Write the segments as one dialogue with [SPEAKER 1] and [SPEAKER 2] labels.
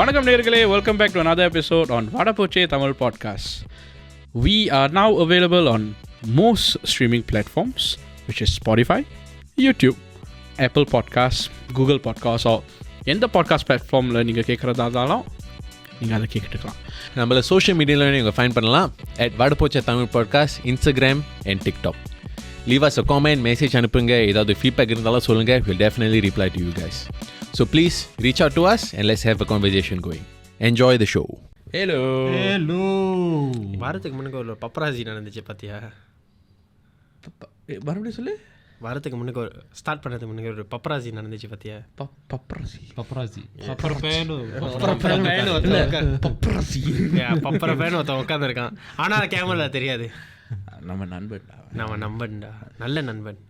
[SPEAKER 1] வணக்கம் நேயர்களே, welcome back to another episode on Vada Poche Tamil podcast. We are now available on most streaming platforms, which is Spotify, YouTube, Apple Podcasts, Google Podcasts, or எந்த podcast பிளாட்ஃபார்மில் நீங்கள் கேட்குறதா இருந்தாலும் நீங்கள் அதை கேட்டுக்கலாம்.
[SPEAKER 2] நம்மள சோஷியல் மீடியாவில் நீங்கள் ஃபைண்ட் பண்ணலாம் at Vada Poche Tamil podcast, Instagram and TikTok. Leave us a comment, message அனுப்புங்க. ஏதாவது ஃபீட்பேக் இருந்தாலும் சொல்லுங்கள். We'll definitely reply to you guys. So please reach out to us and let's have a conversation going. Enjoy the show.
[SPEAKER 1] Hello.
[SPEAKER 3] வாரத்துக்கு முன்னுக்கு ஒரு பப்பராசி நடந்துச்சு பார்த்தியா?
[SPEAKER 1] மறுபடியும் சொல்லு.
[SPEAKER 3] வாரத்துக்கு முன்னுக்கு ஒரு ஸ்டார்ட் பண்ணுறதுக்கு முன்னுக்கு ஒரு பப்பராசி நடந்துச்சு பார்த்தியா?
[SPEAKER 1] பப்பராசி
[SPEAKER 3] பப்பர பேன் ஒருத்தன் உட்காந்துருக்கான். ஆனால் கேமரா தெரியாது.
[SPEAKER 1] நம்ம நண்பன்டா.
[SPEAKER 3] நல்ல நண்பன்.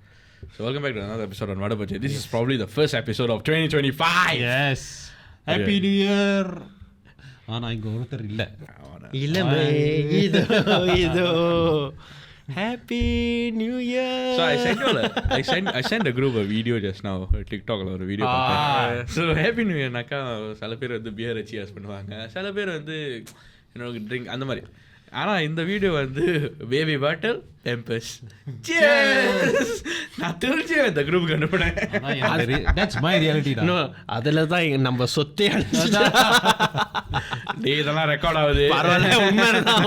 [SPEAKER 1] So welcome back to another episode on Vada Poche. This is probably the first episode of 2025.
[SPEAKER 4] Yes. Happy New Year. ஆனா இங்க ஒருத்தர் இல்ல.
[SPEAKER 3] இல்லமே இதோ Happy New Year.
[SPEAKER 1] So I sent a group a video just now, TikTok la ஒரு video பார்த்தேன். So Happy New Year நாக்கா சில பேர் வந்து பியர் cheers பண்ணுவாங்க, சில பேர் வந்து drink அந்த மாதிரி. ஆனா இந்த வீடியோ வந்து பேபி பாட்டில் டெம்பஸ் cheers. நான் தெரிஞ்சே இந்த குரூப்புக்கு அனுப்புனேன்.
[SPEAKER 4] That's my reality.
[SPEAKER 3] No, அதுல தான் நம்ம சொத்தே அடிச்சா.
[SPEAKER 1] டேய் இதெல்லாம் ரெக்கார்ட் ஆகுது.
[SPEAKER 3] பரவாயில்லை,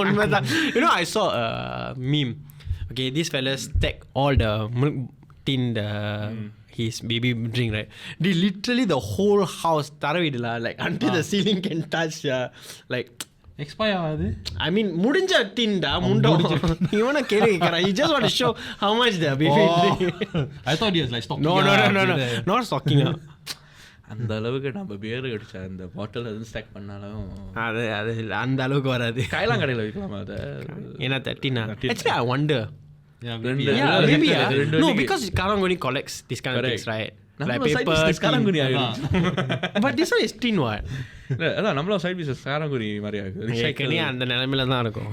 [SPEAKER 3] உண்மைதான். You know, I saw a meme. Okay, these fellas take all the milk tin, his baby drink, right? They literally the whole house taravidla like until the ceiling can touch, like
[SPEAKER 4] expire ஆகுது.
[SPEAKER 3] I mean முடிஞ்ச டின்டா முண்டோ. இவனை கேக்குறா. You just want to show how much the baby drink.
[SPEAKER 4] I thought he was like stocking.
[SPEAKER 3] No. Not stocking up.
[SPEAKER 1] அந்த அளவுக்கு நம்ம pier அடிச்சா அந்த பாட்டில் எதுவும் ஸ்டாக் பண்ணாலும்
[SPEAKER 3] அது அந்த அளவுக்கு வராது.
[SPEAKER 1] கைலாங் கடையில் வைக்கலாமா அதை?
[SPEAKER 3] ஏன்னா 13. Actually I wonder.
[SPEAKER 4] Maybe.
[SPEAKER 3] No, because Karangoni collects this kind of things, right? Like paper.
[SPEAKER 1] காரங்குடி ஆகுது.
[SPEAKER 3] But this one is tin what?
[SPEAKER 1] அதான் நம்மளோட சைட் பிசினஸ் காரங்குடி மாதிரி ஆகுது.
[SPEAKER 3] ஏற்கனவே அந்த நிலைமையில தான் இருக்கும்.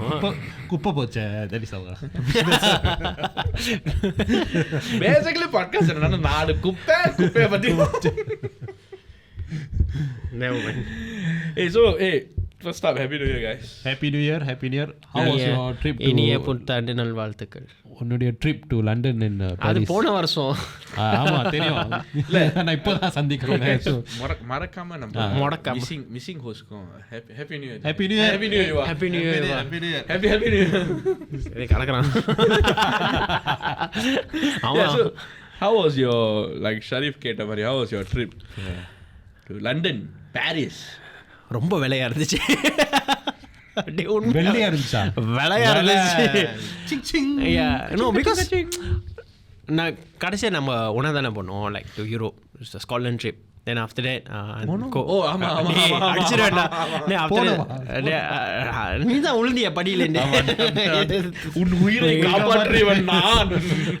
[SPEAKER 4] குப்பை போச்சே தெரிசவா.
[SPEAKER 1] பேசிக்கலி பாட்காஸ்ட் என்னன்னா நாலு குப்பையை பத்தி.
[SPEAKER 3] Never mind.
[SPEAKER 1] Hey, first up, Happy New Year guys.
[SPEAKER 4] Happy New Year. How was your trip to?
[SPEAKER 3] இனிய புத்தாண்டு நல்வாழ்த்துக்கள்.
[SPEAKER 4] உன்னுடைய trip to London in Paris?
[SPEAKER 3] அது போன வருஷம்.
[SPEAKER 4] ஆமா தெரியும். இல்ல நான் இப்போதான் சந்திக்கிறேன்.
[SPEAKER 1] மறக்காம நம்ம missing ஹோஸ்ட்க்கும் Happy New Year.
[SPEAKER 4] Happy New Year.
[SPEAKER 3] Happy New Year.
[SPEAKER 1] Happy New Year.
[SPEAKER 3] சரி கலக்குறான்.
[SPEAKER 1] Yeah, so how was your, like Sharif கேட்ட மாதிரி, how was your trip to London, Paris?
[SPEAKER 3] ரொம்ப விலையா இருந்துச்சு.
[SPEAKER 4] வெள்ளையா இருந்துச்சா?
[SPEAKER 3] விலையா இருந்துச்சு.
[SPEAKER 4] சிங்.
[SPEAKER 3] Yeah, no, because நான் கடைசியாக நம்ம ஒன்றா தானே போனோம், like to Europe, Scotland trip. Then after that அடிச்சிருவேன்டா. நீ தான் உளுந்திய படியிலேருந்து
[SPEAKER 1] உன் உயிரை காப்பாற்றுவன் நான்.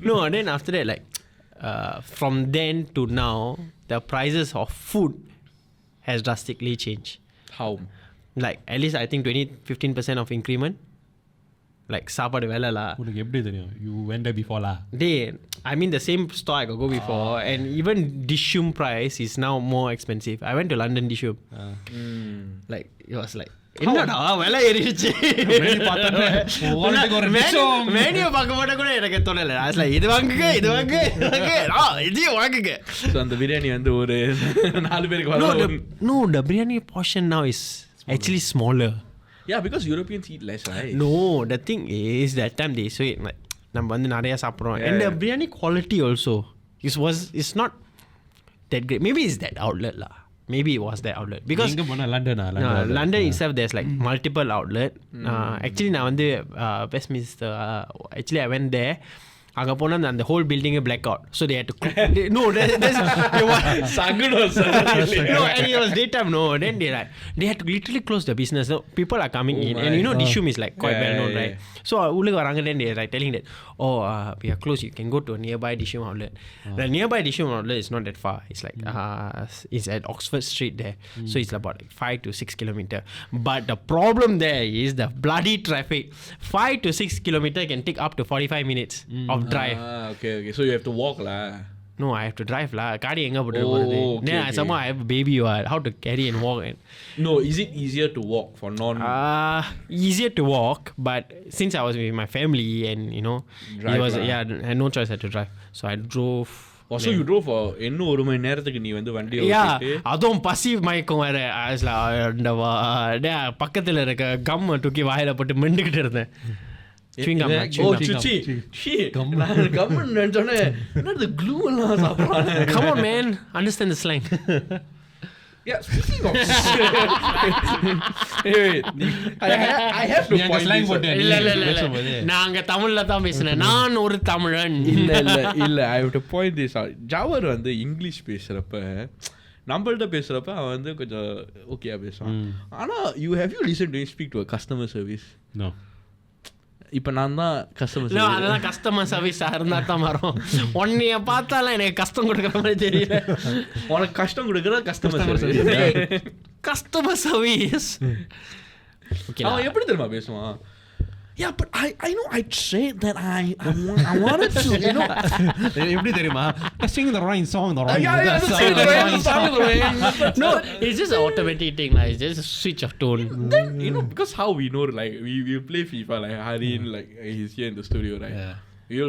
[SPEAKER 3] No, then after that, like from then to now the prices of food has drastically changed.
[SPEAKER 1] How?
[SPEAKER 3] Like at least I think 15% of increment. Like சாப்பாடு வேலைலா.
[SPEAKER 4] உனக்கு எப்படி தெரியும்? You went there before lah.
[SPEAKER 3] I mean the same store I go before, and even Dishum price is now more expensive. I went to London Dishum. Like it was like என்னடா விலை ஏறிடுச்சு. Menu பார்க்க போட்ட கூட எனக்கு தோணல. இது வாங்குங்க இதையும் வாங்குங்க.
[SPEAKER 1] ஸோ அந்த பிரியாணி வந்து ஒரு 4 பேருக்கு வரும்.
[SPEAKER 3] No, the biryani portion now is actually smaller.
[SPEAKER 1] Yeah, because Europeans eat less, right?
[SPEAKER 3] No, the thing is that time they say like நம்ம வந்து நிறைய சாப்பிடுறோம். And the biryani quality also is not that great. Maybe it's that outlet lah. Maybe it was that outlet because London itself there's like multiple outlet. Actually நான் வந்து Westminster, actually I went there. அங்கே போனால் அந்த whole building black out, so they had to no and it was daytime. No, then they had to literally close the business. So people are coming in, and you know Dishum is like quite well known, right? So உள்ளுக்கு வராங்க, then they are like telling that we are closed, you can go to a nearby Dishum outlet. The nearby Dishum outlet is not that far. It's like it's at Oxford Street there. So it's about like 5 to 6 kilometer. But the problem there is the bloody traffic. 5 to 6 kilometer can take up to 45 minutes of drive.
[SPEAKER 1] Okay. So you have to walk lah.
[SPEAKER 3] no, I have to drive lah. Kaadi enga potu poradhu. Then somehow I have a baby. How to carry and walk?
[SPEAKER 1] No, is it easier to walk for non?
[SPEAKER 3] Easier to walk, but since I was with my family and
[SPEAKER 1] Drive
[SPEAKER 3] it was
[SPEAKER 1] lah.
[SPEAKER 3] I had no choice. I had to drive. So I drove.
[SPEAKER 1] So you drove for இன்னும் 1 மணி நேரத்துக்கு நீ வந்து வண்டி ஓட்டிட்டு
[SPEAKER 3] அதுவும் பசி மயக்கம் வேற. பக்கத்துல இருக்க கம் தூக்கி வாயில போட்டு மெண்டுகிட்டு இருந்தேன்.
[SPEAKER 1] கம்மன் நினைச்சோன்னே என்னது glue எல்லாம் சாப்பிடுறானே.
[SPEAKER 3] Come on man, understand the slang.
[SPEAKER 1] Yeah, speaking of wait, I have to point this out.
[SPEAKER 3] இல்ல நான் அங்க தமிழ்ல தான் பேசுனேன். நான் ஒரு தமிழன்.
[SPEAKER 1] இல்ல I have to point this out. Jawhar வந்து இங்கிலீஷ் பேசுறப்ப நம்மள்ட்ட பேசுறப்ப அவன் வந்து கொஞ்சம் ஓகேயா பேசுவான். ஆனா have you listened to him speak to a customer service?
[SPEAKER 2] No.
[SPEAKER 1] இப்ப நான் தான் கஸ்டமர் சர்வீஸ்.
[SPEAKER 3] அதெல்லாம் கஸ்டமர் சர்வீஸா இருந்தா தான் வரும். உன்னைய பார்த்தால எனக்கு கஷ்டம் கொடுக்குற மாதிரி தெரியல.
[SPEAKER 1] உனக்கு கஷ்டம் கொடுக்குற கஸ்டமர் சர்வீஸ்.
[SPEAKER 3] Customer service.
[SPEAKER 1] அவன் எப்படி தெரியுமா பேசுவான்? Yeah, but I know I said that I wanted to,
[SPEAKER 4] எப்படி தெரியுமா? Sing the right song, the right
[SPEAKER 1] song.
[SPEAKER 3] No, it's just an automatic thing. Like, it's just a switch of tone.
[SPEAKER 1] Then, because how we know, like, we play FIFA, like, Harin, like, he's here in the studio, right? Yeah.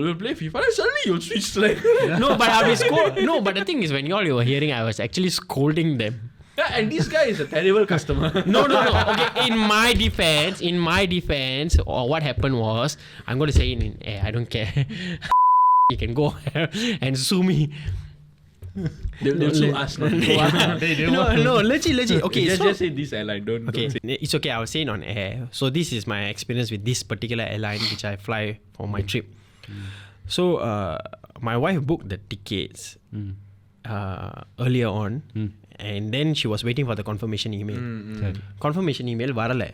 [SPEAKER 1] We'll play FIFA, and suddenly you'll switch, like...
[SPEAKER 3] No, but I'll be No, but the thing is, when you were hearing, I was actually scolding them.
[SPEAKER 1] Yeah, and this guy is a terrible customer.
[SPEAKER 3] No. Okay, in my defense, what happened was, I'm going to say it in air. I don't care. You can go and sue me.
[SPEAKER 1] They'll sue us.
[SPEAKER 3] No, legit. Okay,
[SPEAKER 1] just say this airline. Don't say.
[SPEAKER 3] It's okay. I was saying on air. So this is my experience with this particular airline which I fly for my trip. So my wife booked the tickets earlier on. And then she was waiting for the confirmation email. Confirmation email varala.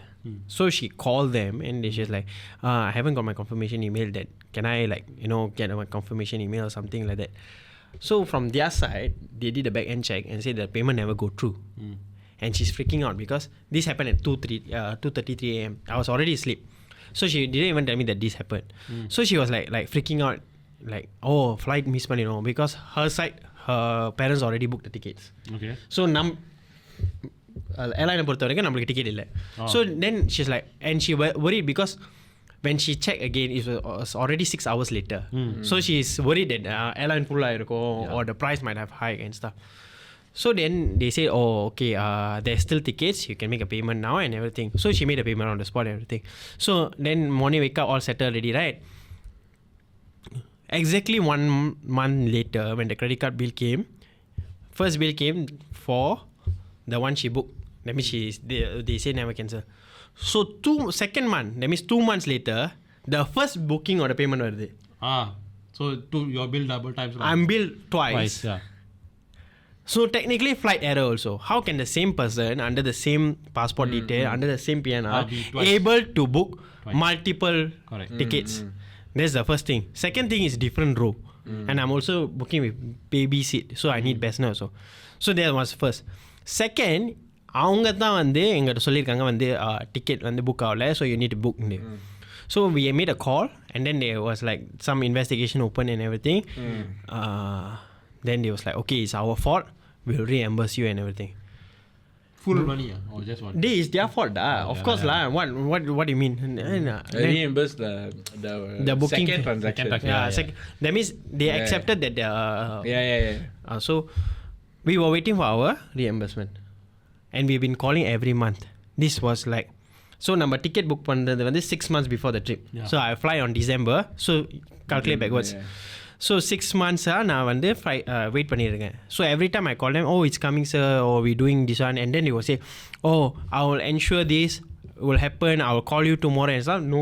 [SPEAKER 3] So she called them and she's like, I haven't got my confirmation email. That can I get my confirmation email or something like that. So from their side, they did a back end check and said the payment never go through. And she's freaking out because this happened at 2:33 a.m. I was already asleep. So she didn't even tell me that this happened. So she was like freaking out, like, oh, flight miss panni, because her side, her parents already booked the tickets.
[SPEAKER 4] Okay.
[SPEAKER 3] So airline பொறுத்த வரைக்கும் நம்மளுக்கு ticket இல்லை. So then she's like, and she worried because when she checked again, it was already 6 hours later. So she's worried that airline full இருக்கும் or the price might have hiked and stuff. So then they say, oh, okay, there's still tickets. You can make a payment now and everything. So she made a payment on the spot and everything. So then morning wake up all settled already, right? Exactly 1 month later, when the credit card bill came, first bill came for the one she booked. That means they say never cancel. So second month, that means 2 months later, the first booking or the payment வருது.
[SPEAKER 4] So your bill double times.
[SPEAKER 3] I'm billed twice.
[SPEAKER 4] Yeah.
[SPEAKER 3] So technically flight error also. How can the same person under the same passport detail, under the same PNR, able to book multiple tickets? That's the first thing. Second thing is different row. And I'm also booking with baby seat. So I need Besna also. So that was first. Second, அவங்க தான் வந்து எங்கிட்ட சொல்லியிருக்காங்க வந்து ticket வந்து book ஆகல. So you need to book. So we made a call and then there was like some investigation open and everything. Then they was like, okay, it's our fault. We'll reimburse you and everything.
[SPEAKER 4] Full money or just one?
[SPEAKER 3] This is their fault, of course lah. What do you mean?
[SPEAKER 1] Reimburse the
[SPEAKER 3] booking
[SPEAKER 1] second transaction.
[SPEAKER 3] That means they accepted that. So we were waiting for our reimbursement, and we've been calling every month. This was like, so number ticket book பண்ணது வந்து 6 months before the trip. So I fly on December. So calculate backwards. So 6 months நான் வந்து wait பண்ணியிருக்கேன். So every time I call them, oh, it's coming sir, or we doing this one, and then they will say, oh, I will ensure this will happen, I will call you tomorrow and stuff. No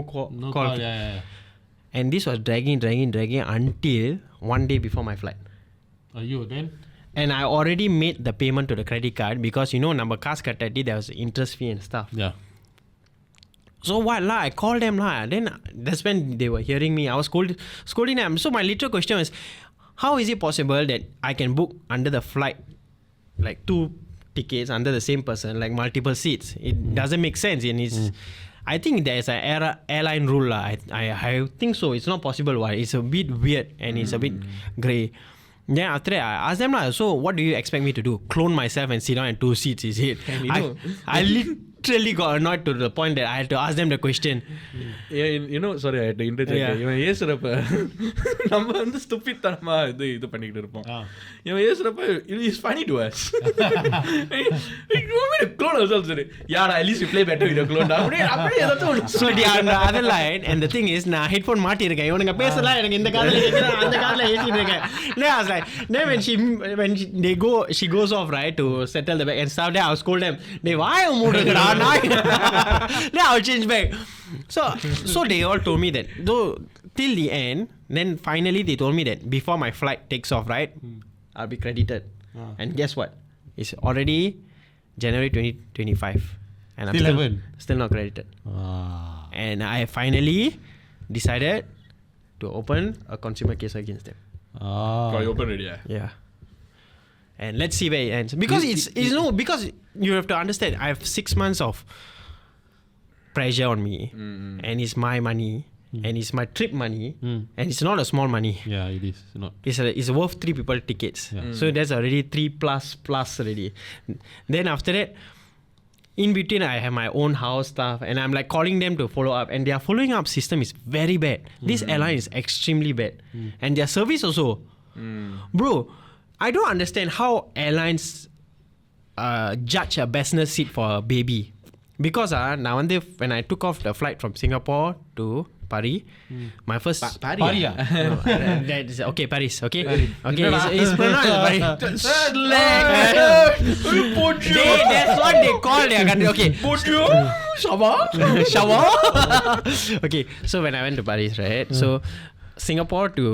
[SPEAKER 3] call.
[SPEAKER 4] Yeah.
[SPEAKER 3] And this was dragging until one day before my flight.
[SPEAKER 4] You then?
[SPEAKER 3] And I already made the payment to the credit card because நம்ம காசு கட்டாட்டி there was interest fee and stuff.
[SPEAKER 4] Yeah.
[SPEAKER 3] So what lah? I called them lah. Then that's when they were hearing me. I was scolding them. So my literal question was, how is it possible that I can book under the flight like 2 tickets under the same person, like multiple seats? It doesn't make sense. And it's, I think there's an airline rule lah. I think so. It's not possible. Why? It's a bit weird and it's a bit grey. Then after that, I asked them lah. So what do you expect me to do? Clone myself and sit down in 2 seats? Is it? I literally got annoyed to the point that I had to ask them the question.
[SPEAKER 1] Sorry, I had to interject. இவன் ஏசுறப்ப நம்ம வந்து stupid தனமா இது பண்ணிக்கிட்டு இருப்போம். இவன் ஏசுறப்ப it's funny to us. You want me to clone ourselves? Yeah, at least we play better with the clone. அப்படியே ஏதாச்சும்
[SPEAKER 3] So the other line, and the thing is, நான் headphone மாட்டிருக்கேன். இவனுங்க பேசலாம் எனக்கு இந்த காதுல கேக்குறேன் அந்த காதுல ஏத்திட்டு இருக்கேன். Then I was like, then when she goes off, right, to settle the bag and stuff, then I'll scold them. They வாய மூடுங்கடா நாய். Then I'll change back. So they all told me that though till the end, then finally they told me that before my flight takes off, right, I'll be credited. And guess what? It's already January 2025 and I'm still not credited. And I finally decided to open a consumer case against them.
[SPEAKER 1] you open already?
[SPEAKER 3] Yeah. And let's see where it ends. Because because you have to understand, I have 6 months of pressure on me. And it's my money. And it's my trip money. And it's not a small money.
[SPEAKER 4] Yeah, it is not.
[SPEAKER 3] It's worth 3 people tickets. So that's already 3 plus already. Then after that, in between I have my own house stuff and I'm like calling them to follow up, and their following up system is very bad. This airline is extremely bad. And their service also. Bro, I don't understand how airlines judge a business seat for a baby. Because when I took off the flight from Singapore to Paris, my first
[SPEAKER 1] Paris.
[SPEAKER 3] That's okay, Paris. Okay, it's pronounced Paris. That's what they call their country. Okay, Shower. Okay, so when I went to Paris, right? So Singapore to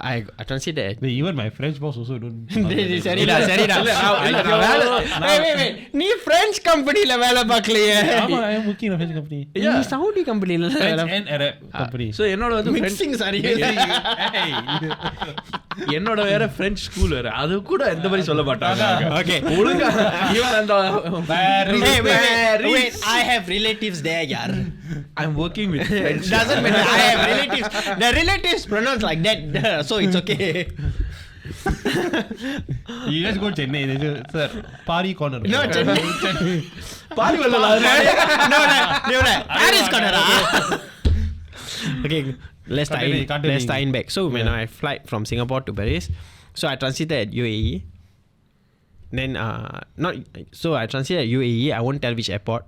[SPEAKER 3] I translated.
[SPEAKER 4] Even my French boss also don't.
[SPEAKER 3] சரிடா. Wait. நீ French companyல வேலை பார்க்கலையே.
[SPEAKER 4] ஆமா, I am working in a French company.
[SPEAKER 3] நீ Saudi companyல
[SPEAKER 4] French and Arab company.
[SPEAKER 1] So என்னோட வந்து
[SPEAKER 3] mixing sorry.
[SPEAKER 1] என்னோட வேற French school வேற. அது கூட எந்த மாதிரி சொல்ல மாட்டாங்க.
[SPEAKER 3] Okay.
[SPEAKER 1] ஒழுங்கா இவன் அந்த
[SPEAKER 3] wait, I have relatives there, yaar.
[SPEAKER 1] I'm working with French.
[SPEAKER 3] Doesn't matter. I have relatives. The relatives pronounce like that, so it's okay.
[SPEAKER 4] You just go Chennai, sir. Pari corner.
[SPEAKER 3] No, Chennai.
[SPEAKER 1] Pari வரல.
[SPEAKER 3] No. Paris corner. Okay, let's tie in back. So when I flight from Singapore to Paris, so I transited at UAE. Then I transited at UAE. I won't tell which airport.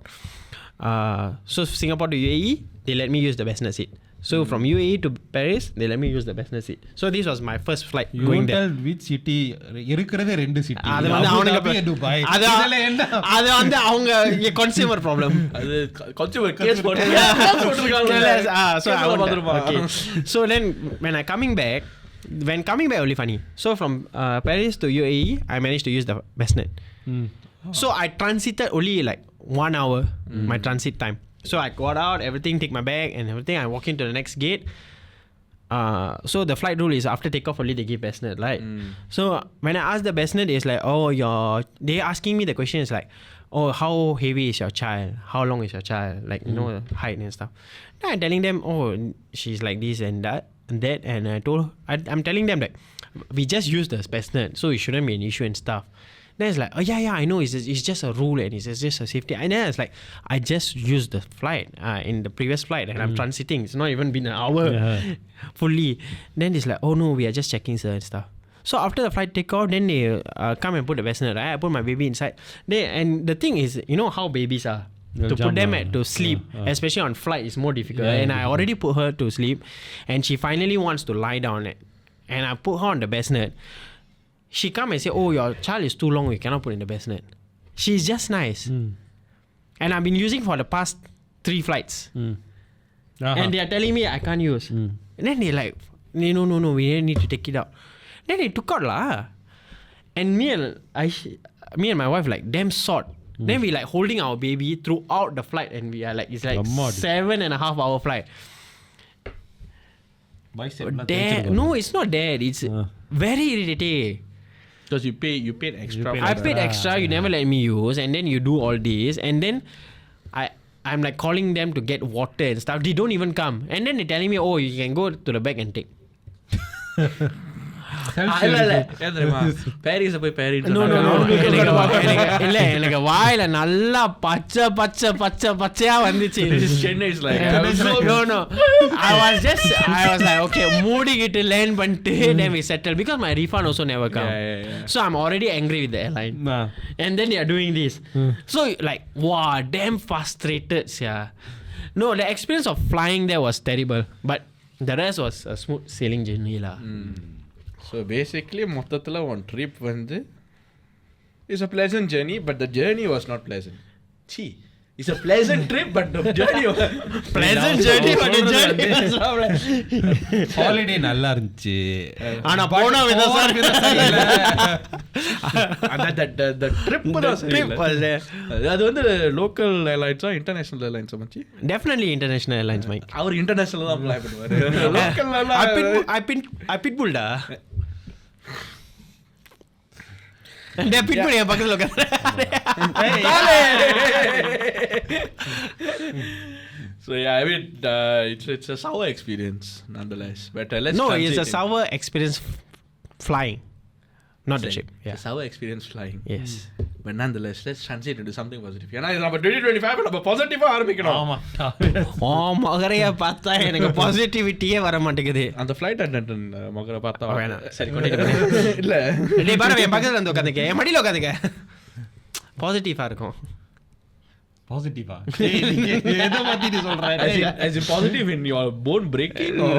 [SPEAKER 3] So Singapore to UAE, they let me use the business seat. So from UAE to Paris, they let me use the business seat. So this was my first flight
[SPEAKER 4] you
[SPEAKER 3] going there.
[SPEAKER 4] You won't tell which city. இருக்கிறதே 2 city.
[SPEAKER 3] அது வந்து அவனுக்கு
[SPEAKER 4] Dubai.
[SPEAKER 3] அது வந்து அவங்க consumer problem.
[SPEAKER 1] அது consumer case போட்டுருக்காங்க.
[SPEAKER 3] So I okay. So then when coming back only funny. So from Paris to UAE, I managed to use the Bestnet. So I transited only like 1 hour, my transit time. So I got out, everything, take my bag and everything. I walk into the next gate. So the flight rule is after takeoff only they give Bestnet, right? So when I asked the Bestnet, it's like, they asking me the question is like, how heavy is your child? How long is your child? Like, height and stuff. Then I'm telling them, she's like this and that. And I'm telling them that we just use the Bestnet, so it shouldn't be an issue and stuff. Then it's like, I know, it's just a rule and it's just a safety. And then it's like, I just used the flight in the previous flight and I'm transiting. It's not even been an hour fully. Then it's like, no, we are just checking sir and stuff. So after the flight take off, then they come and put the Bestnet, right? I put my baby inside. And the thing is, you know how babies are. To put them to sleep, especially on flight, is more difficult. And I already put her to sleep and she finally wants to lie down. And I put her on the Bestnet. She come and say, your child is too long, we cannot put in the Bestnet. She's just nice. And I've been using for the past 3 flights. And they are telling me I can't use. And then they like, no, we need to take it out. Then they took out lah. And me and my wife like damn sort. Then we like holding our baby throughout the flight and we are like, it's like 7.5 hour flight. No, it's not that. It's very irritating.
[SPEAKER 1] Because you paid extra.
[SPEAKER 3] I paid extra, you never let me use, and then you do all this, and then I'm like calling them to get water and stuff. They don't even come. And then they're telling me, you can go to the back and take.
[SPEAKER 1] ஏன் தெரியுமா பாரிஸை போய் பாரின்னு
[SPEAKER 3] இல்ல எனக்கு வாயில நல்லா பச்சையா வந்துச்சு.
[SPEAKER 1] Chennai is like
[SPEAKER 3] no I was like okay மூடிக்கிட்டு லேர்ன் பண்ணிட்டு then we settled because my refund also never come. So I'm already angry with the airline and then they are doing this. So like wow, damn frustrated. No, the experience of flying there was terrible, but the rest was a smooth sailing journey lah.
[SPEAKER 1] So basically மொத்தத்துல one trip வந்து is a pleasant journey, but the journey was not pleasant. It's a pleasant trip, but the journey was
[SPEAKER 3] pleasant journey, but the journey was
[SPEAKER 4] holiday நல்லா இருந்துச்சு.
[SPEAKER 3] ஆனா போன விதம் இல்ல.
[SPEAKER 1] the trip was அது வந்து local airlines or international airlines மச்சி?
[SPEAKER 3] Definitely international airlines, Mike.
[SPEAKER 1] அவர் international தான் fly பண்ணுவாரு. Local
[SPEAKER 3] I pitbull da. Dia pitbull yang பக்கத்துல உட்கார்ந்து.
[SPEAKER 1] So yeah, I mean it's a sour experience nonetheless. But let's
[SPEAKER 3] it's a sour experience flying, not the trip.
[SPEAKER 1] It's a sour experience flying.
[SPEAKER 3] Yes.
[SPEAKER 1] But nonetheless, let's transition into something positive. ஏன்னா இது நம்ம 2025 நம்ம பாசிட்டிவா ஆரம்பிக்கணும்.
[SPEAKER 3] மகரையா பார்த்தா எனக்கு பாசிட்டிவிட்டியே வர மாட்டேங்குது.
[SPEAKER 1] அந்த ஃளைட் அட்டெண்டன்ட் மகரை பார்த்தா
[SPEAKER 3] வேணாம். சரி கண்டினியூ பண்ணு.
[SPEAKER 1] இல்ல
[SPEAKER 3] டேய் பாரு என் பக்கத்துல வந்து உட்கார்ந்துக்க. என் மடியில உட்கார்ந்துக்க. பாசிட்டிவா இருக்கும்.
[SPEAKER 4] பாசிட்டிவா ஏதோ பத்தி நீ சொல்ற?
[SPEAKER 1] as in positive in your bone breaking or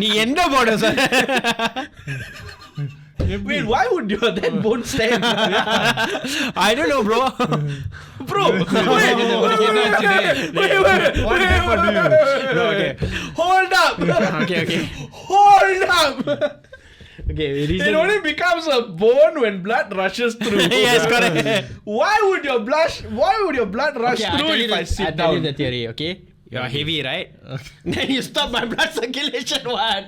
[SPEAKER 3] நீ என்ன போட sir?
[SPEAKER 1] Wait, why would your that bone stand?
[SPEAKER 3] I don't know, bro.
[SPEAKER 1] Okay. Hold up.
[SPEAKER 3] Okay.
[SPEAKER 1] Hold up.
[SPEAKER 3] Okay,
[SPEAKER 1] it only becomes a bone when blood rushes through.
[SPEAKER 3] Yes, correct.
[SPEAKER 1] Why would your blood rush through if I sit
[SPEAKER 3] down? I'll tell you the theory, okay? You are heavy, right? Then you stop my blood circulation, what?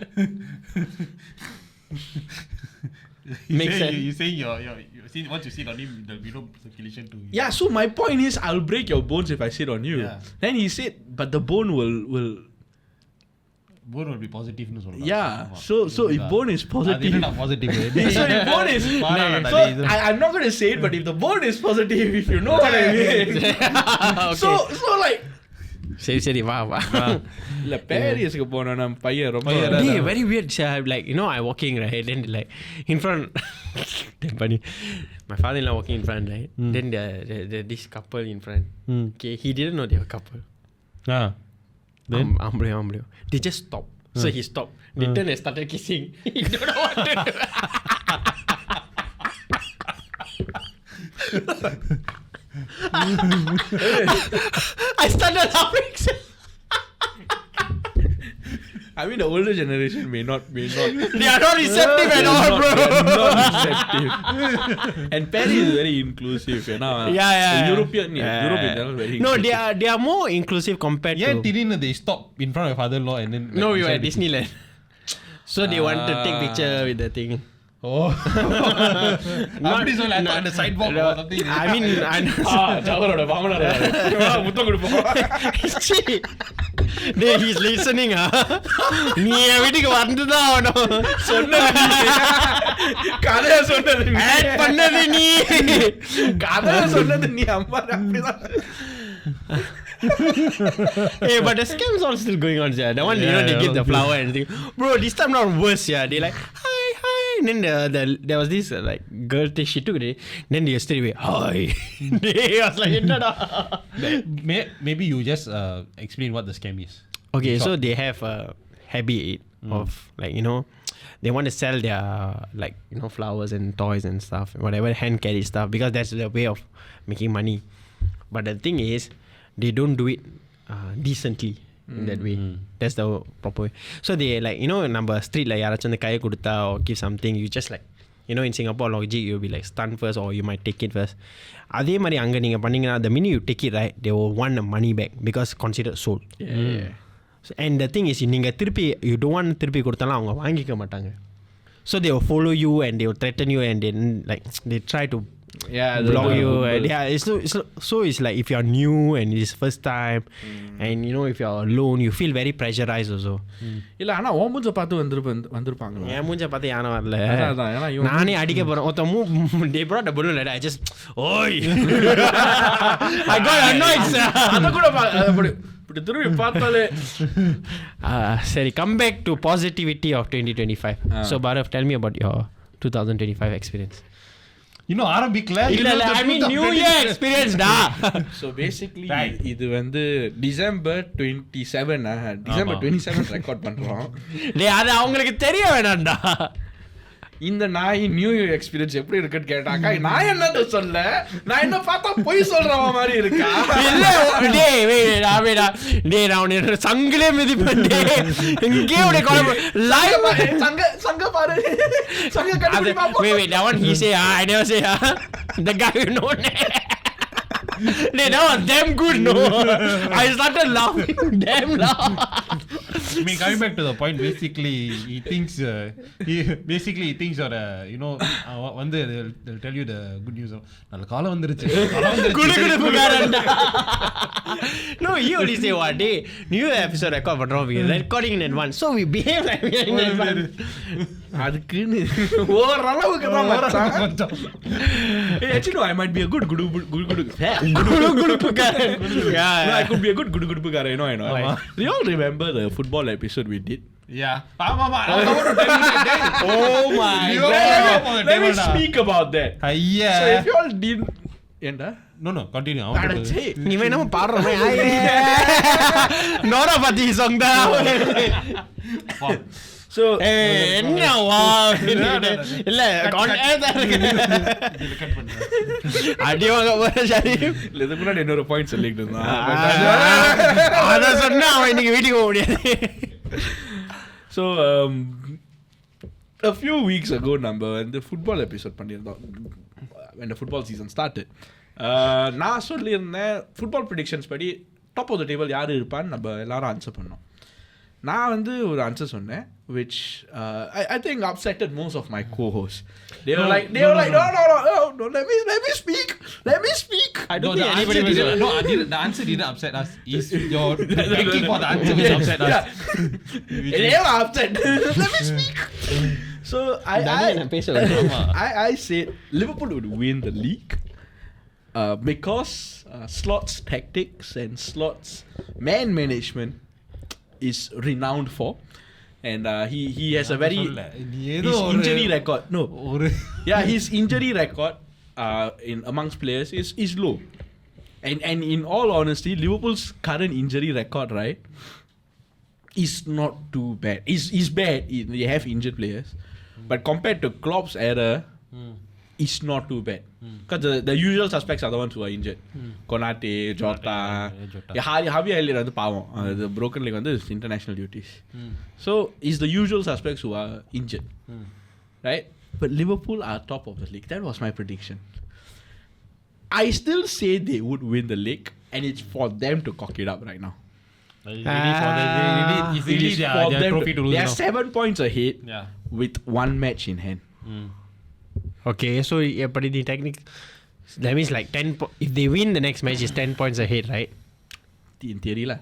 [SPEAKER 4] Makes sense. You say once you sit on him, there'll be no circulation to him.
[SPEAKER 1] Yeah, so my point is I'll break your bones if I sit on you.
[SPEAKER 4] Yeah.
[SPEAKER 1] Then he said, but the bone will
[SPEAKER 4] be positive nu solra.
[SPEAKER 1] Yeah. So if bone is positive.
[SPEAKER 4] Adina positive.
[SPEAKER 1] So if bone is so I'm not going to say it, but if the bone is positive, if you know what I mean. Okay. So like
[SPEAKER 3] சரி வா
[SPEAKER 1] இல்ல பாரிஸ்க்கு போனா நம்ம பையன் ரொம்ப
[SPEAKER 3] very weird. Like you know I walking right, then like in front damn funny, my father-in-law walking in front, right? Then the this couple in front, okay, he didn't know they were couple.
[SPEAKER 4] Then
[SPEAKER 3] amblio they just stop. So he stopped, they turned and started kissing. He don't know what to do. I started laughing.
[SPEAKER 1] I mean the older generation may not
[SPEAKER 3] they are not receptive at all, bro.
[SPEAKER 1] Not receptive. And Paris is very inclusive, you know.
[SPEAKER 3] Yeah.
[SPEAKER 1] Europe in general very
[SPEAKER 3] no
[SPEAKER 1] inclusive.
[SPEAKER 3] they are more inclusive compared to
[SPEAKER 4] Tirin they stop in front of your father-in-law and then
[SPEAKER 3] no we were at Disneyland. So they want to take picture with the thing.
[SPEAKER 4] Oh. அப்படி சொல்ல அந்த side walk or something.
[SPEAKER 3] I mean
[SPEAKER 1] ஜவஹரோட வாமனார் முத்தம் கொடுப்போம்.
[SPEAKER 3] Hey, he's listening. நீ என் வீட்டுக்கு வந்துதான் ஆகணும். சொன்னது
[SPEAKER 1] கதையை சொன்னது
[SPEAKER 3] ஆட் பண்ணது நீ.
[SPEAKER 1] கதையை சொன்னது நீ அம்மா அப்படிதான்.
[SPEAKER 3] Hey, but the scams are still going on, yeah. The one you know they give the flower and everything. Bro, this time not worse, yeah. They like hi. And then there was this like girl thing, she took it. Then they straight away hi. They was like
[SPEAKER 4] maybe you just explain what the scam is.
[SPEAKER 3] Okay, so they have a habit of like you know they want to sell their like you know flowers and toys and stuff, whatever hand carry stuff, because that's their way of making money. But the thing is they don't do it decently in that way. That's the proper way. So they like you know number street like யாராச்சும் அந்த கையை கொடுத்தா or give something, you just like you know in Singapore logic you'll be like stun first or you might take it first. அதே மாதிரி அங்க நீங்க பண்ணீங்கன்னா the minute you take it right they will want the money back because considered sold. So, and the thing is நீங்க திருப்பி you don't want திருப்பி கொடுத்தாலும் அவங்க வாங்கிக்க மாட்டாங்க. So they will follow you and they will threaten you and then like they try to block you. So it's like if you're new and it's first time, and you know if you're alone, you feel very pressurized also.
[SPEAKER 1] இல்ல ஆனா ஓ மூஞ்ச பார்த்து வந்திருப்பாங்க.
[SPEAKER 3] என் மூஞ்ச பார்த்து யானை வரல.
[SPEAKER 1] அதான் ஏன்னா
[SPEAKER 3] நானே அடிக்க போறேன். they brought the balloon like that. I just oi. I got annoyed.
[SPEAKER 1] அத கூட இப்படி திரும்பி பார்த்தாலே
[SPEAKER 3] சரி, come back to positivity of 2025. So Bharath, tell me about your 2025 experience.
[SPEAKER 4] You know ஆரம்பிக்கல.
[SPEAKER 3] இல்ல I mean new year experience da.
[SPEAKER 1] So basically இது வந்து டிசம்பர் 27 ரெக்கார்ட் பண்றோம்.
[SPEAKER 3] டேய் அது அவங்களுக்கு தெரிய வேணாம்டா.
[SPEAKER 1] இந்த நாய் நியூ இயர் எக்ஸ்பீரியன்ஸ் எப்படி இருக்குன்னு கேட்டாக்கா நான் என்னத்த சொல்ல, நான் என்ன பார்த்தா பொய் சொல்ற மாதிரி இருக்கா?
[SPEAKER 3] இல்ல டேய் நான் உன்னை சங்கிலே மிதிப்பேன். இங்கே உடைய குழம்பு லைவ்
[SPEAKER 1] சங்க பாரு, சங்க கட்டி பாப்போம்.
[SPEAKER 3] wait that one he say I never say the guy you know. That was damn good, no. I started laughing damn loud.
[SPEAKER 4] I mean, coming back to the point, basically he thinks you're you know வந்து they'll tell you the good news. நல்ல காலம் வந்துருச்சு.
[SPEAKER 3] குடு புகாரண்டா. No, you only say what day new episode record பண்றோம், we recording in advance, so we behave like we are in advance.
[SPEAKER 1] அதுக்குன்னு ஓரளவுக்கு தான் மச்சான். Actually no, I might be a good குடு புகாரன். Yeah, I could be a good குடு புகாரன். I know. Do you all remember the football episode we did?
[SPEAKER 4] Yeah.
[SPEAKER 1] Oh my god. Let me speak about that.
[SPEAKER 4] Yeah.
[SPEAKER 1] So if you all didn't ஏண்டா
[SPEAKER 4] no continue.
[SPEAKER 3] நீ வேணாம பாடுறமே. Nora பத்தி song da.
[SPEAKER 1] So
[SPEAKER 3] என்னவா இல்ல அடிவாங்க போற ஷரீஃப்.
[SPEAKER 1] இதுக்கு முன்னாடி இன்னொரு point சொல்லிட்டு இருந்தான்.
[SPEAKER 3] அத சொன்னா அவன் இன்னைக்கு வீட்டுக்கு போக முடியாது.
[SPEAKER 1] So a few weeks ago நம்ம வந்து ஃபுட்பால் எபிசோட் பண்ணியிருந்தோம் when the football season started. நான் சொல்லியிருந்தேன் ஃபுட்பால் ப்ரெடிக்ஷன்ஸ் படி டாப் ஆஃப் த டேபிள் யார் இருப்பான்னு நம்ம எல்லாரும் ஆன்சர் பண்ணோம். நான் வந்து ஒரு ஆன்சர் சொன்னேன் which I think upsetted most of my co-hosts. They were like no, let me speak.
[SPEAKER 3] I don't think anybody was
[SPEAKER 4] the answer didn't upset us. Is your thinking for the answer which upset us.
[SPEAKER 1] They were upset. Let me speak. So I said Liverpool would win the league because Slot's tactics and Slot's man management is renowned for, and he has a very his injury record. No, yeah, his injury record in amongst players is low, and in all honesty, Liverpool's current injury record, right, is not too bad. Is bad. They have injured players, but compared to Klopp's era, it's not too bad. Because the usual suspects are the ones who are injured. Konate, Jota. Javier Elliott வந்து பாவம். The broken leg வந்து international duties. So it's the usual suspects who are injured. Right? But Liverpool are top of the league. That was my prediction. I still say they would win the league, and it's for them to cock it up right now.
[SPEAKER 4] It's really their trophy to lose.
[SPEAKER 1] They are 7 points ahead with one match in hand.
[SPEAKER 3] Okay, so but the technique, that means like 10 if they win the next match is 10 points ahead, right?
[SPEAKER 1] In theory lah.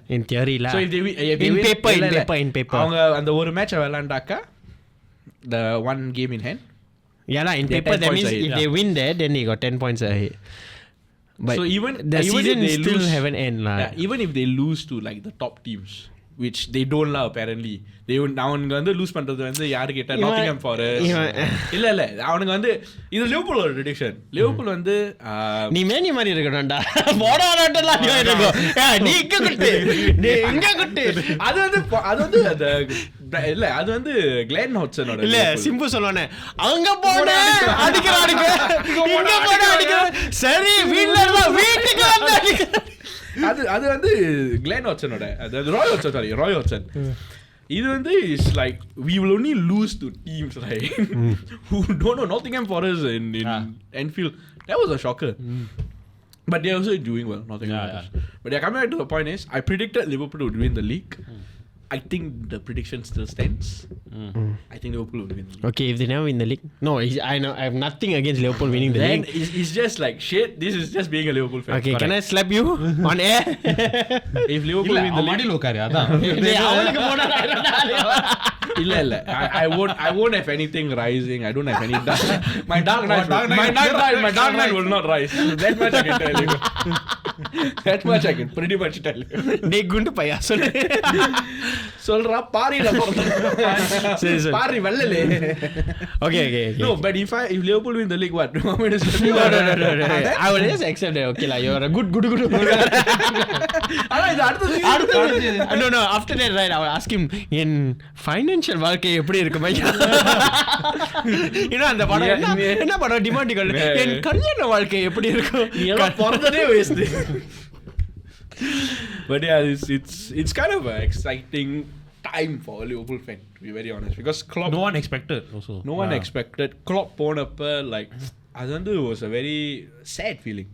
[SPEAKER 3] So if they win, in paper
[SPEAKER 1] அவங்க அந்த ஒரு match விளையாண்டாக்கா the one game in hand.
[SPEAKER 3] Yeah lah, in paper that means if they win there, then they got 10 points ahead. But so even the season still haven't end lah.
[SPEAKER 1] Yeah, even if they lose to like the top teams, which they don't lah apparently. அவனுங்க வந்து loose பண்றது வந்து யாரு கேட்டா Nottingham forest இல்ல அவனுங்க வந்து இது லிவர்பூலோட ப்ரெடிக்ஷன். லிவர்பூல் வந்து
[SPEAKER 3] நீ மேனி மாதிரி இருக்கணும்டா. போடாடலாம் நீ இருக்கும். நீ இங்க குட்டு, நீ இங்க குட்டு.
[SPEAKER 1] அது வந்து அந்த இல்ல அது வந்து கிளென் ஹாட்சனோட
[SPEAKER 3] இல்ல சிம்பு சொல்வானே அங்க போட அடிக்கறானுங்க இங்க போட அடிக்கற சரி வீட்டுக்கு வந்து அடிக்கற.
[SPEAKER 1] அது வந்து கிளென் ஹாட்சனோட அது ராய் ஹாட்சன். இது வந்து is like we will only lose to teams right who don't know Nottingham Forest in Anfield. That was a shocker. But they're also doing well, Nottingham Forest. But coming back to the point is I predicted Liverpool would win the league I think the prediction still stands. I think Liverpool will win.
[SPEAKER 3] Okay, if they never win the league. No, I know I have nothing against Liverpool winning the
[SPEAKER 1] Then
[SPEAKER 3] league.
[SPEAKER 1] it's just like shit. This is just being a Liverpool fan.
[SPEAKER 3] Okay, can I slap you on air?
[SPEAKER 1] If Liverpool
[SPEAKER 4] இல்ல
[SPEAKER 1] win the
[SPEAKER 4] அவன்
[SPEAKER 1] league,
[SPEAKER 4] மடியில உட்காரு அதான்
[SPEAKER 3] அவனுக்கு போனா
[SPEAKER 1] இல்ல I won't have anything rising. I don't have any dark. My dark knight will not rise. That much I can tell you. That much I can pretty much tell you.
[SPEAKER 3] டேய் குண்டு பையா சொல்லு.
[SPEAKER 1] சொல்றா பாரிடா
[SPEAKER 3] சரி.
[SPEAKER 1] Pari வல்லலே.
[SPEAKER 3] Okay.
[SPEAKER 1] No, but if Liverpool win the league, what?
[SPEAKER 3] No. I will just accept that. Okay lah, you are a good.
[SPEAKER 1] ஆனா இது அடுத்து
[SPEAKER 3] No. After that, right, I will ask him in financial வாழ்க்கை எப்படி இருக்கும் ஐயா? அந்த படம் என்ன படம் டிமாண்டிகல் என் கல்யாண வாழ்க்கை எப்படி இருக்கும்?
[SPEAKER 1] நீ எல்லாம் பிறந்ததே waste. But yeah, it's kind of an exciting time for a Liverpool fan, to be very honest, because Klopp,
[SPEAKER 4] no one expected also.
[SPEAKER 1] no one expected. Klopp போனப்ப like அது வந்து was a very sad feeling.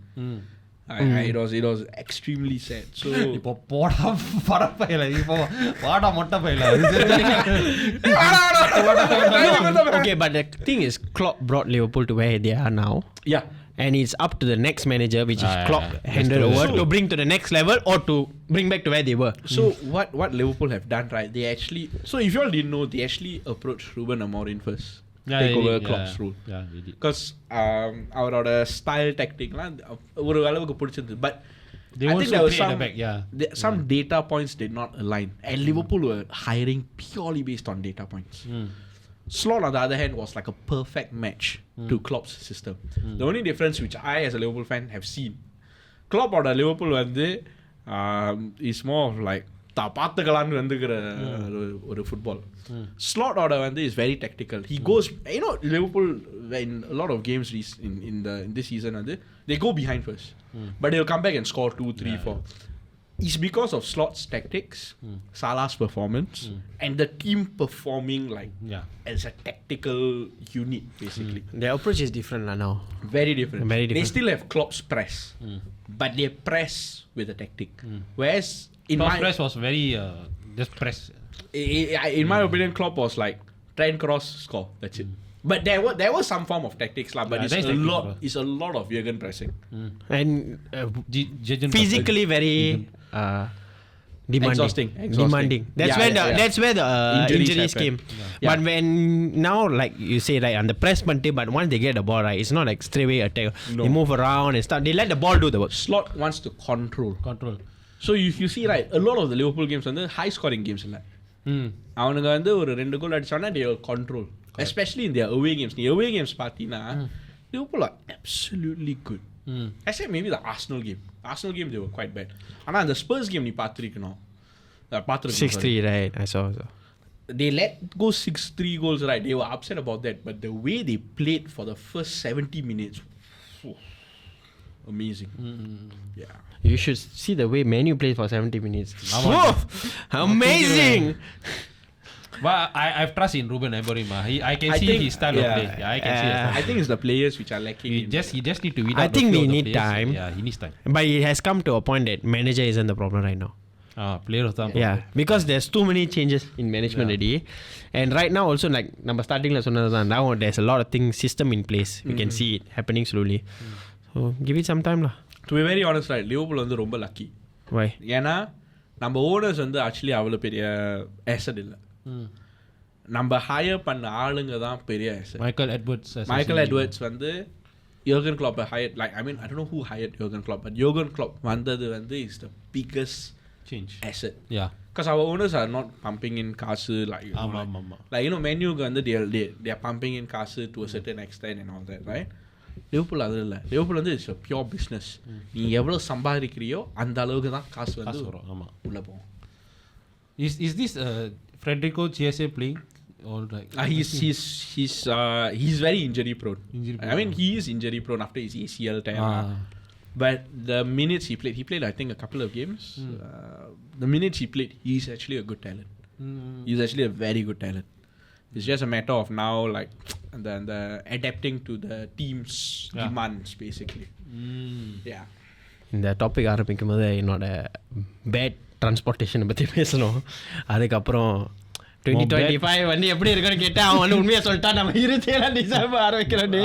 [SPEAKER 1] It was extremely sad. So
[SPEAKER 4] இப்போ போடா பரப்பையில இப்போ வாடா மொட்டை பையில
[SPEAKER 3] Okay, but the thing is Klopp brought Liverpool to where they are now.
[SPEAKER 1] yeah,
[SPEAKER 3] And it's up to the next manager, which is Klopp, handed over to bring to the next level or to bring back to where they were.
[SPEAKER 1] so what Liverpool have done, right, they actually, so if you all didn't know, they actually approached Ruben Amorim first. Take over Klopp's rule.
[SPEAKER 4] Yeah, they did.
[SPEAKER 1] Because அவரோட style tacticலாம் ஒரு அளவுக்கு பிடிச்சிருந்தது, but
[SPEAKER 4] They
[SPEAKER 1] I
[SPEAKER 4] also
[SPEAKER 1] think there was
[SPEAKER 4] play at the back,
[SPEAKER 1] some data points did not align, and Liverpool were hiring purely based on data points. Slot, on the other hand, was like a perfect match to Klopp's system. The only difference which I, as a Liverpool fan, have seen, Klopp or Liverpool வந்து is more of like பார்த்துக்கலான்னு வந்துக்கிற ஒரு football. Slot order வந்து is very tactical. He goes, you know, Liverpool in a lot of games in this season வந்து they go behind first, but they'll come back and score 2, 3, 4. It's because of Slot's tactics, Salah's performance, and the team performing like as a tactical unit, basically.
[SPEAKER 3] Their approach is different now.
[SPEAKER 1] Very different.
[SPEAKER 3] They
[SPEAKER 1] still have Klopp's press, but they press with a tactic. Whereas in
[SPEAKER 4] Klopp's press was very just press.
[SPEAKER 1] In my opinion, Klopp was like try and cross, score. That's it. But there was some form of tactics lah. But it's a lot of Jurgen pressing
[SPEAKER 3] And physically very
[SPEAKER 1] exhausting.
[SPEAKER 3] Demanding. That's where the injuries came. But when now, like you say, right, on the press bunty, but once they get the ball, right, it's not like straight away attack.
[SPEAKER 1] No.
[SPEAKER 3] They move around and start. They let the ball do the work.
[SPEAKER 1] Slot wants to control. So if you see, right, a lot of the Liverpool games are high scoring games இல்ல. அவனுங்க வந்து ஒரு 2 கோல் அடிச்சானா they will control. Especially in their away games. The away games பார்த்தீங்கன்னா Liverpool are absolutely good. Except maybe the Arsenal game. Arsenal game they were quite bad. ஆனா அந்த Spurs game நீ பார்த்திருக்கணும்.
[SPEAKER 3] 6-3, right? I saw.
[SPEAKER 1] They let go 6-3 goals, right? They were upset about that, but the way they played for the first 70 minutes, amazing. Yeah.
[SPEAKER 3] You should see the way Manu played for 70 minutes. Amazing.
[SPEAKER 4] But I've trust in Ruben Amorim. I can see his style of play. I can see.
[SPEAKER 1] I think it's the players which are lacking.
[SPEAKER 4] He just need to win.
[SPEAKER 3] I think we need time.
[SPEAKER 4] Yeah, he needs time.
[SPEAKER 3] But it has come to a point that manager isn't the problem right now.
[SPEAKER 4] Player of the
[SPEAKER 3] Yeah, because there's too many changes in management already. And right now also, like number starting now there's a lot of things, system in place. We can see it happening slowly. So give it some time lah.
[SPEAKER 1] To be very honest, right, Liverpool வந்து ரொம்ப lucky.
[SPEAKER 3] Why?
[SPEAKER 1] ஏன்னா நம்ம owners வந்து actually அவ்வளோ பெரிய asset இல்லை. நம்ம higher பண்ண ஆளுங்க தான் பெரிய asset. Michael Edwards வந்து Jurgen Klopp hired, like, I mean, I don't know who hired Jurgen Klopp, but Jurgen Klopp வந்தது வந்து is the biggest
[SPEAKER 4] change
[SPEAKER 1] asset.
[SPEAKER 4] Yeah.
[SPEAKER 1] Because our owners are not pumping in காசு like, like you know, Menu வந்து they are pumping in காசு to a certain extent and all that, right? Liverpool அது இல்லை. Liverpool வந்து it's pure business. நீ எவ்வளோ சம்பாதிக்கிறியோ அந்த அளவுக்கு தான் காசு வந்து உள்ள போகும்.
[SPEAKER 4] Is this Federico Chiesa playing or like?
[SPEAKER 1] He's very injury prone. I mean, he is injury prone after his ACL time. But the minutes he played I think a couple of games. The minutes he played, he's actually a good talent. He's actually a very good talent. It's just a matter of now, like, the adapting to the team's demands, basically. Yeah.
[SPEAKER 3] இந்த topic ஆரம்பிக்கும் போது என்னோட bad டிரான்ஸ்போர்ட்டேஷனை பற்றி பேசணும். அதுக்கப்புறம் 2025 வந்து எப்படி இருக்குன்னு கேட்டால் அவன் வந்து உண்மையாக சொல்லிட்டான் நம்ம 27 டிசம்பர் ஆரம்பிக்கிறோன்னு.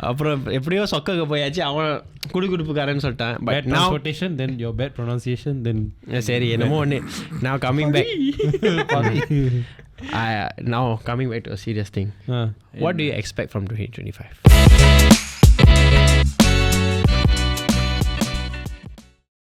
[SPEAKER 3] அப்புறம் எப்படியோ சொக்கக்கு போயாச்சு, அவன் குடுக்குடுப்புக்காரன்னு சொல்லிட்டான்.
[SPEAKER 5] Bad transportation, then your bad pronunciation, then
[SPEAKER 3] சரி என்னமோ ஒன்று. Now coming back now coming back to a serious thing. What do you expect from 2025?